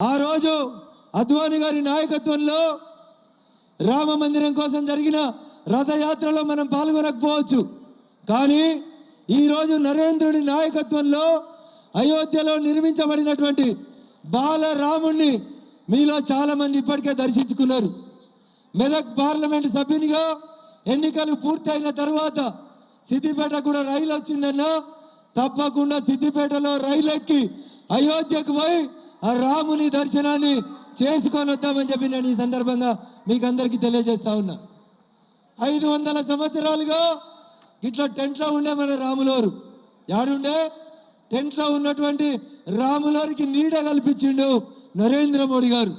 ఆ రోజు అద్వానీ గారి నాయకత్వంలో రామ మందిరం కోసం జరిగిన రథయాత్రలో మనం పాల్గొనకపోవచ్చు, కానీ ఈరోజు నరేంద్రుడి నాయకత్వంలో అయోధ్యలో నిర్మించబడినటువంటి బాలరాముణ్ణి మీలో చాలామంది ఇప్పటికే దర్శించుకున్నారు. మెదక్ పార్లమెంటు సభ్యునిగా ఎన్నికలు పూర్తయిన తర్వాత సిద్దిపేట కూడా రైలు వచ్చిందన్నా తప్పకుండా సిద్దిపేటలో రైలు ఎక్కి అయోధ్యకు పోయి ఆ రాముని దర్శనాన్ని చేసుకొని వద్దామని చెప్పి నేను ఈ సందర్భంగా మీకు అందరికీ తెలియజేస్తా ఉన్నా. 500 సంవత్సరాలుగా ఇట్లా టెంట్లో ఉండే మన రాములోరు యాడుండే టెంట్లో ఉన్నటువంటి రాములోరికి నీడ కల్పించిండు నరేంద్ర మోడీ గారు.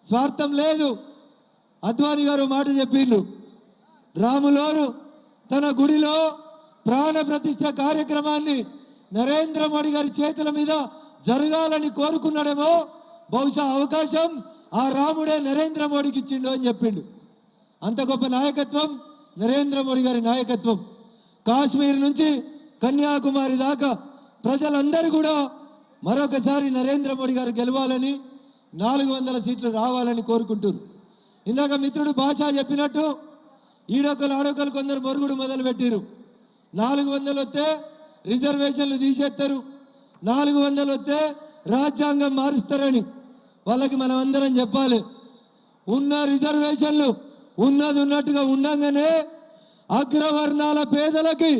స్వార్థం లేదు. అద్వానీ గారు మాట చెప్పిండు, రాములోరు తన గుడిలో ప్రాణ ప్రతిష్ఠ కార్యక్రమాన్ని నరేంద్ర మోడీ గారి చేతుల మీద జరగాలని కోరుకున్నాడేమో, బహుశా అవకాశం ఆ రాముడే నరేంద్ర మోడీకి ఇచ్చిండు అని చెప్పిండు. అంత గొప్ప నాయకత్వం నరేంద్ర మోడీ గారి నాయకత్వం. కాశ్మీర్ నుంచి కన్యాకుమారి దాకా ప్రజలందరూ కూడా మరొకసారి నరేంద్ర మోడీ గారు గెలవాలని 400 సీట్లు రావాలని కోరుకుంటారు. ఇందాక మిత్రుడు భాష చెప్పినట్టు ఈడొకరు ఆడొకరు కొందరు మొరుగుడు మొదలు పెట్టిరు. 400 వస్తే రిజర్వేషన్లు తీసేస్తారు, 400 వస్తే రాజ్యాంగం మారుస్తారని వాళ్ళకి మనం అందరం చెప్పాలి. ఉన్న రిజర్వేషన్లు ఉన్నది ఉన్నట్టుగా ఉండగానే అగ్రవర్ణాల పేదలకి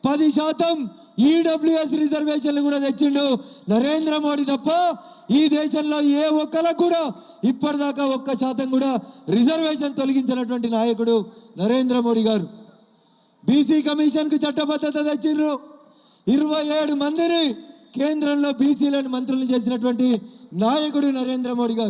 10% ఈడబ్ల్యూఎస్ రిజర్వేషన్లు కూడా తెచ్చిండు నరేంద్ర మోడీ తప్ప ఈ దేశంలో ఏ ఒక్కరికి కూడా ఇప్పటిదాకా 1% కూడా రిజర్వేషన్ తొలగించినటువంటి నాయకుడు నరేంద్ర మోడీ గారు. బీసీ కమిషన్కు చట్టబద్ధత తెచ్చిండ్రు. 27 మందిని కేంద్రంలో బీసీలను మంత్రులను చేసినటువంటి నాయకుడు నరేంద్ర మోడీ గారు.